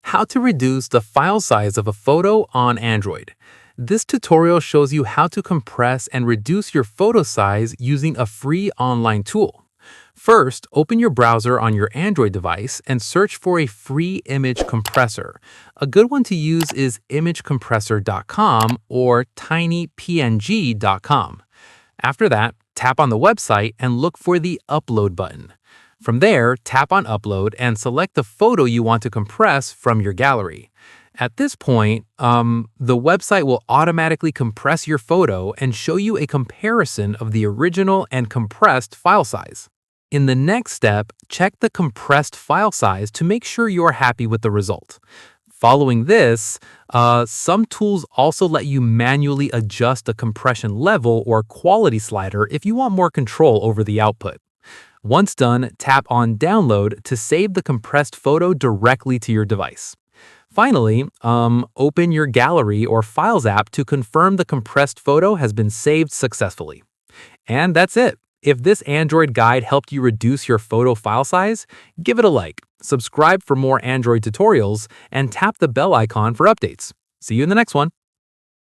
How to reduce the file size of a photo on Android. This tutorial shows you how to compress and reduce your photo size using a free online tool. First, open your browser on your Android device and search for a free image compressor. A good one to use is imagecompressor.com or tinypng.com. After that, tap on the website and look for the Upload button. From there, tap on Upload and select the photo you want to compress from your gallery. At this point, the website will automatically compress your photo and show you a comparison of the original and compressed file size. In the next step, check the compressed file size to make sure you're happy with the result. Following this, some tools also let you manually adjust the compression level or quality slider if you want more control over the output. Once done, tap on Download to save the compressed photo directly to your device. Finally, open your Gallery or Files app to confirm the compressed photo has been saved successfully. And that's it. If this Android guide helped you reduce your photo file size, give it a like, subscribe for more Android tutorials, and tap the bell icon for updates. See you in the next one.